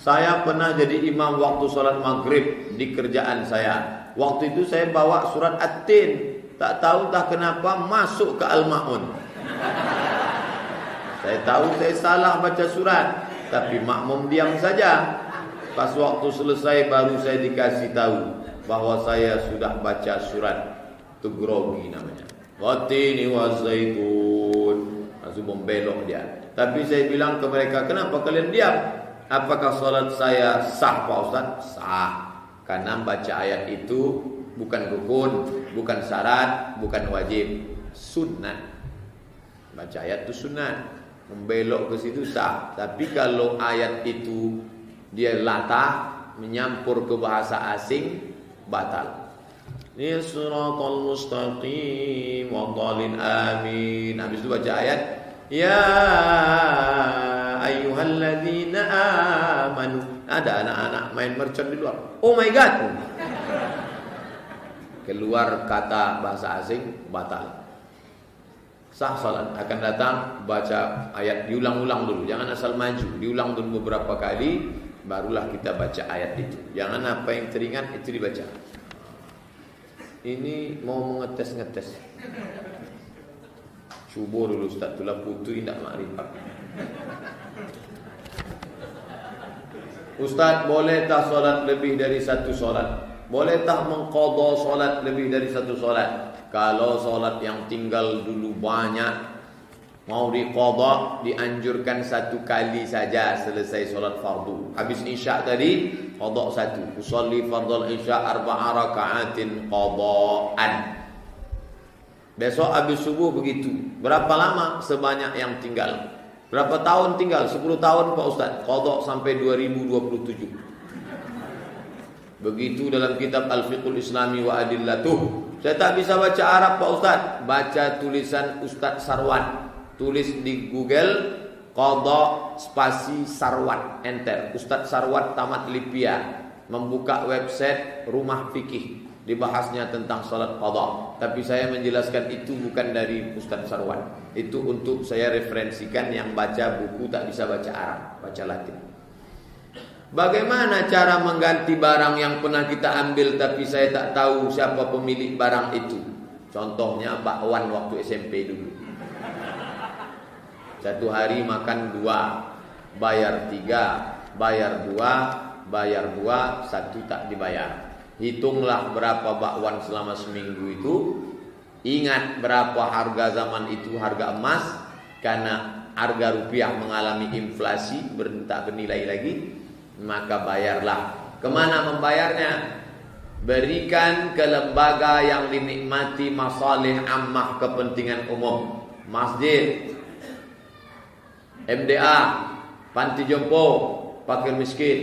Saya pernah jadi imam waktu sholat maghrib di kerjaan saya. Waktu itu saya bawa surat At-Tin. Tak tahu tak kenapa masuk ke Al-Ma'un. Saya tahu saya salah baca surat, tapi makmum diam saja. Pas waktu selesai baru saya dikasih tahu bahwa saya sudah baca surat. Itu grogi namanya. Wat-tini waz-zaitun. Langsung membelok dia. Tapi saya bilang ke mereka, kenapa kalian diam? Apakah salat saya sah Pak Ustaz? Sah. Karena baca ayat itu bukan rukun, bukan syarat, bukan wajib, sunnah. Baca ayat itu sunnah. Membelok ke situ sah. Tapi kalau ayat itu dia latah, menyampur ke bahasa asing, batal. Ini suratul mustaqim wa dhalin amin. Habis itu baca ayat, ya ayyuhalladzina amanu. Ada anak-anak main mercon di luar. Oh my god. Keluar kata bahasa asing, batal. Sah salat. Akan datang baca ayat, diulang-ulang dulu. Jangan asal maju, diulang dulu beberapa kali, barulah kita baca ayat itu. Jangan apa yang teringat itu dibaca. Ini mau mengetes-ngetes. Cuba dulu Ustaz, tulah putu indak makrifat. Ustaz, boleh tak solat lebih dari satu solat? Boleh tak mengqadha solat lebih dari satu solat? Kalau solat yang tinggal dulu banyak, mau diqadha, dianjurkan satu kali saja selesai solat fardu. Habis isya tadi, qadha satu. Usolli fardal isya 4 raka'atin qadha'an. Besok habis subuh begitu. Berapa lama? Sebanyak yang tinggal. Berapa tahun tinggal? 10 tahun Pak Ustaz. Qadha sampai 2027. Begitu dalam kitab Al-Fiqhul Islami wa Adillatuh. Saya tak bisa baca Arab Pak Ustaz. Baca tulisan Ustaz Sarwan. Tulis di Google qadha spasi Sarwan, enter. Ustaz Sarwan Tamat Lipia membuka website Rumah Fikih. Dibahasnya tentang salat qadha. Tapi saya menjelaskan itu bukan dari Ustaz Sarwan. Itu untuk saya referensikan yang baca buku tak bisa baca Arab, baca Latin. Bagaimana cara mengganti barang yang pernah kita ambil tapi saya tak tahu siapa pemilik barang itu? Contohnya bakwan waktu SMP dulu. Satu hari makan 2, bayar 3, bayar 2, bayar 2, 1 tak dibayar. Hitunglah berapa bakwan selama seminggu itu. Ingat berapa harga zaman itu, harga emas. Karena harga rupiah mengalami inflasi, tak bernilai lagi. Maka bayarlah. Kemana membayarnya? Berikan ke lembaga yang dinikmati masalih ammah, kepentingan umum. Masjid, MDA, panti jompo, fakir miskin,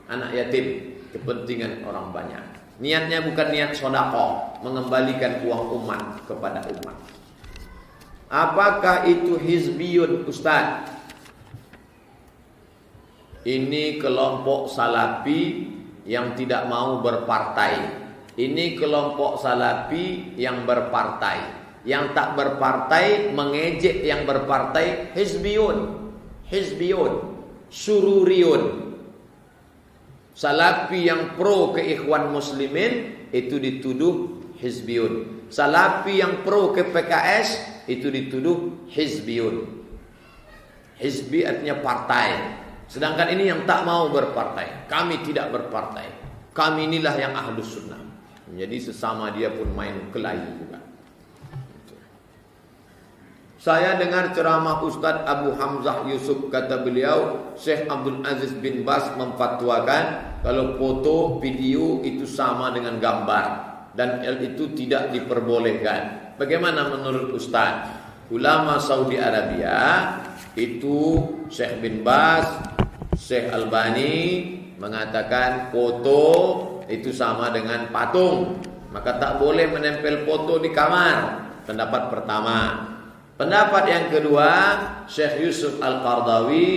anak yatim, kepentingan orang banyak. Niatnya bukan niat sedekah, mengembalikan uang umat kepada umat. Apakah itu hizbiyun Ustaz? Ini kelompok salafi yang tidak mau berpartai. Ini kelompok salafi yang berpartai. Yang tak berpartai mengejek yang berpartai, hizbiyun, hizbiyun, sururiyun. Salafi yang pro ke ikhwan muslimin itu dituduh hizbiyun. Salafi yang pro ke PKS itu dituduh hizbiyun. Hizbi artinya partai. Sedangkan ini yang tak mau berpartai. Kami tidak berpartai. Kami inilah yang ahlus sunnah. Jadi sesama dia pun main kelahi juga. Saya dengar ceramah Ustadz Abu Hamzah Yusuf, kata beliau, Syekh Abdul Aziz bin Bas memfatwakan kalau foto, video itu sama dengan gambar dan itu tidak diperbolehkan. Bagaimana menurut Ustadz? Ulama Saudi Arabia itu Syekh bin Bas, Syekh Albani mengatakan foto itu sama dengan patung, maka tak boleh menempel foto di kamar. Pendapat pertama. Pendapat yang kedua, Syekh Yusuf Al-Qardawi,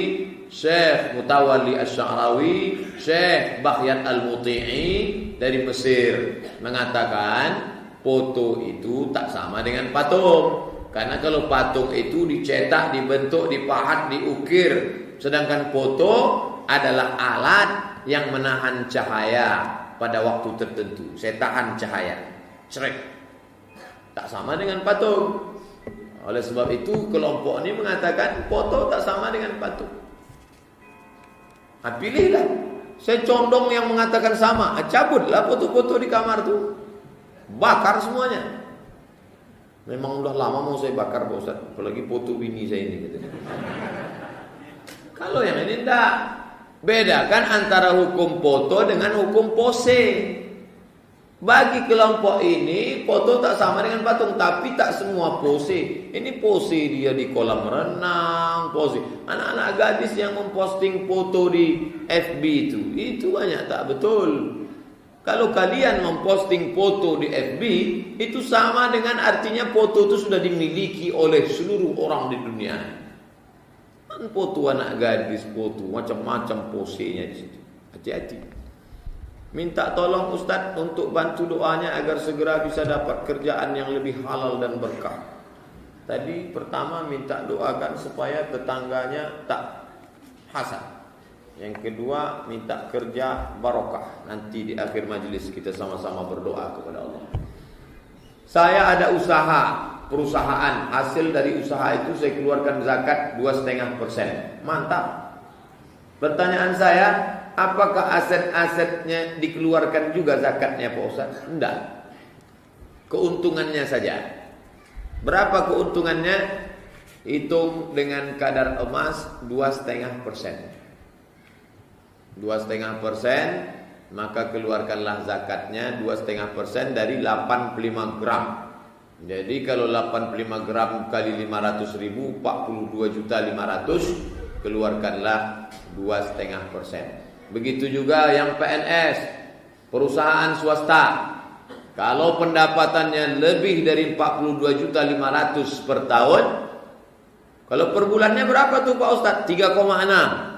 Syekh Mutawalli Asy-Sya'rawi, Syekh Bahyat Al-Muti'i dari Mesir mengatakan foto itu tak sama dengan patung. Karena kalau patung itu dicetak, dibentuk, dipahat, diukir. Sedangkan foto adalah alat yang menahan cahaya pada waktu tertentu. Saya tahan cahaya, cerek. Tak sama dengan patung. Oleh sebab itu kelompok ini mengatakan foto tak sama dengan patung. Pilihlah. Saya condong yang mengatakan sama. Cabutlah foto-foto di kamar tu, bakar semuanya. Memang udah lama mau saya bakar Pak Ustaz, apalagi foto bini saya ini katanya. Kalau yang ini tidak. Bedakan antara hukum foto dengan hukum pose. Bagi kelompok ini foto tak sama dengan patung, tapi tak semua pose. Ini pose dia di kolam renang, pose. Anak-anak gadis yang memposting foto di FB itu banyak tak betul. Kalau kalian memposting foto di FB, itu sama dengan artinya foto itu sudah dimiliki oleh seluruh orang di dunia. Foto anak gadis, foto macam-macam posenya di situ. Hati-hati. Minta tolong Ustaz untuk bantu doanya agar segera bisa dapat kerjaan yang lebih halal dan berkah. Tadi pertama minta doakan supaya tetangganya tak hasad. Yang kedua minta kerja barokah. Nanti di akhir majelis kita sama-sama berdoa kepada Allah. Saya ada usaha, perusahaan, hasil dari usaha itu saya keluarkan zakat 2,5%. Mantap. Pertanyaan saya, apakah aset-asetnya dikeluarkan juga zakatnya Pak Ustaz? Tidak. Keuntungannya saja. Berapa keuntungannya? Hitung dengan kadar emas 2,5%. 2,5%, maka keluarkanlah zakatnya 2,5% dari 85 gram. Jadi kalau 85 gram kali 500.000, 42.500.000, keluarkanlah 2,5%. Begitu juga yang PNS, perusahaan swasta. Kalau pendapatannya lebih dari 42.500.000 per tahun, kalau per bulannya berapa tuh Pak Ustaz? 3,6.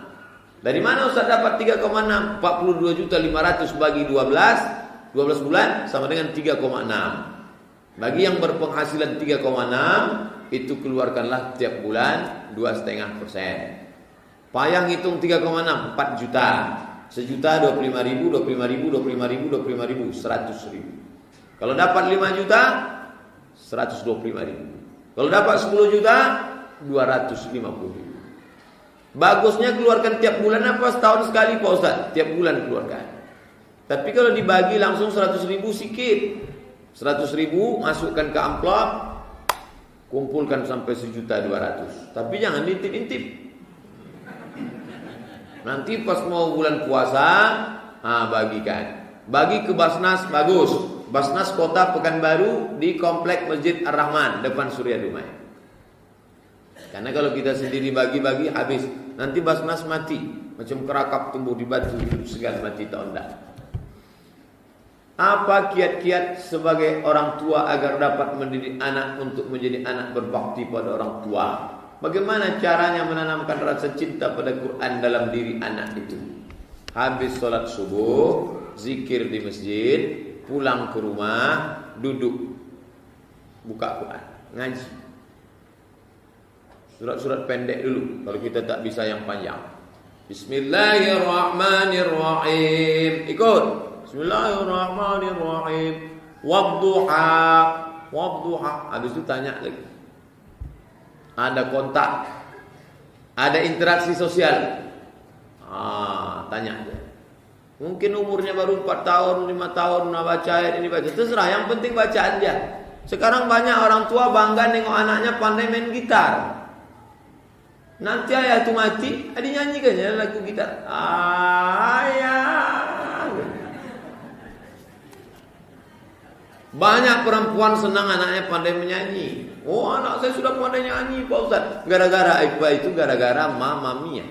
Dari mana Ustaz dapat 3,6? 42.500.000 bagi 12 bulan sama dengan 3,6. Bagi yang berpenghasilan 3,6, itu keluarkanlah tiap bulan 2,5%. Payah hitung 3,6, 4 juta. Sejuta 25.000, 25.000, 25.000, 25.000, 100.000. Kalau dapat 5 juta, 125.000. Kalau dapat 10 juta, 250.000. Bagusnya keluarkan tiap bulan apa setahun sekali Pak Ustaz? Tiap bulan keluarkan. Tapi kalau dibagi langsung 100.000 sikit. 100.000 masukkan ke amplop, kumpulkan sampai 1.200.000. Tapi jangan intip-intip. Nanti pas mau bulan puasa, bagikan. Bagi ke Basnas bagus. Basnas Kota Pekanbaru di Komplek Masjid Ar-Rahman depan Surya Dumai. Karena kalau kita sendiri bagi-bagi habis. Nanti Basnas mati, macam kerakap tumbuh di batu, segan mati tak ondak. Apa kiat-kiat sebagai orang tua agar dapat mendidik anak untuk menjadi anak berbakti pada orang tua? Bagaimana caranya menanamkan rasa cinta pada Quran dalam diri anak itu? Habis sholat subuh, zikir di masjid, pulang ke rumah, duduk, buka Quran, ngaji. Surat-surat pendek dulu, kalau kita tak bisa yang panjang. Bismillahirrahmanirrahim. Ikut. Bismillahirrahmanirrahim. Wadduha. Wadduha. Habis itu tanya lagi. Ada kontak, ada interaksi sosial. Tanya aja. Mungkin umurnya baru 4 tahun, 5 tahun, baca ayat ini baca. Terserah, yang penting bacaan dia. Sekarang banyak orang tua bangga nengok anaknya pandai main gitar. Nanti ayah tu mati, dinyanyikan ya lagu gitar. Ayah. Banyak perempuan senang anaknya pandai menyanyi. Oh, anak saya sudah pandai nyanyi Pak Ustaz. Gara-gara apa itu? Gara-gara Mamma Mia.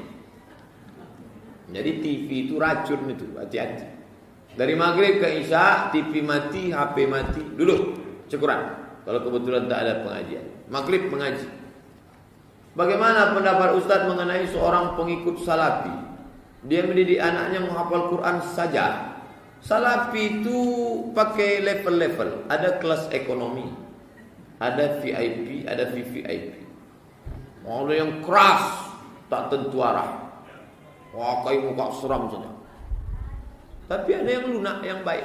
Jadi TV itu racun itu, hati-hati. Dari maghrib ke isya, TV mati, HP mati. Dulu, syukuran. Kalau kebetulan tak ada pengajian. Maghrib mengaji. Bagaimana pendapat Ustaz mengenai seorang pengikut Salafi? Dia mendidik anaknya menghafal Quran saja. Salafi itu pakai level-level. Ada kelas ekonomi, ada VIP, ada VVIP. Ada yang keras, tak tentu arah. pakai muka seram saja. Tapi ada yang lunak, yang baik.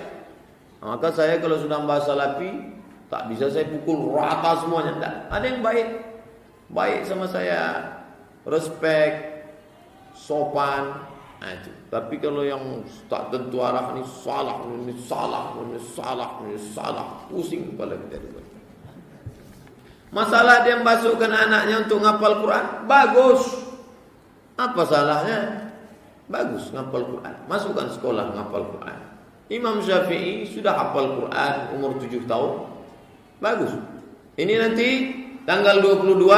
Maka saya kalau sudah bahas salafi, tak bisa saya pukul rata semuanya. Tidak. Ada yang baik, baik sama saya, respect, sopan. Nah, itu. Tapi kalau yang tak tentu arah, ini salah, ini salah, ini salah, ini salah, pusing kepala kita. Masalah dia masukkan anaknya untuk ngapal Quran, bagus. Apa salahnya? Bagus ngapal Quran. Masukkan sekolah ngapal Quran. Imam Syafi'i sudah hafal Quran umur 7 tahun. Bagus. Ini nanti tanggal 22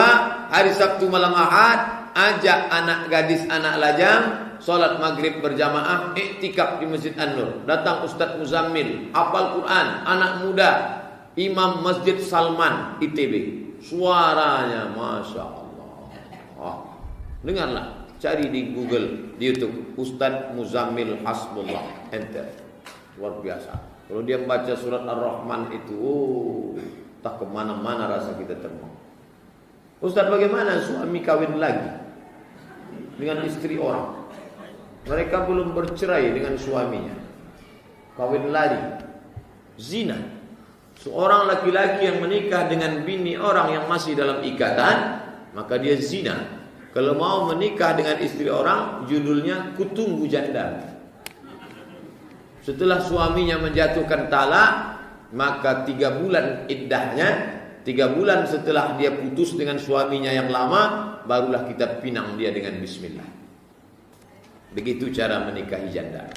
hari Sabtu malam Ahad, ajak anak gadis, anak lajang salat maghrib berjamaah, iktikaf di Masjid An-Nur. Datang Ustadz Muzammil, hafal Quran, anak muda, Imam Masjid Salman ITB. Suaranya Masya Allah. Dengarlah, cari di Google, di YouTube, Ustadz Muzammil Hasbullah, enter. Luar biasa. Kalau dia baca surat Ar-Rahman itu, tak kemana-mana rasa kita terbang. Ustadz, bagaimana suami kawin lagi dengan istri orang? Mereka belum bercerai dengan suaminya, kawin lari, zina. Seorang laki-laki yang menikah dengan bini orang yang masih dalam ikatan, maka dia zina. Kalau mau menikah dengan istri orang, judulnya kutunggu janda. Setelah suaminya menjatuhkan talak, maka 3 bulan iddahnya, 3 bulan setelah dia putus dengan suaminya yang lama, barulah kita pinang dia dengan bismillah. Begitu cara menikahi janda.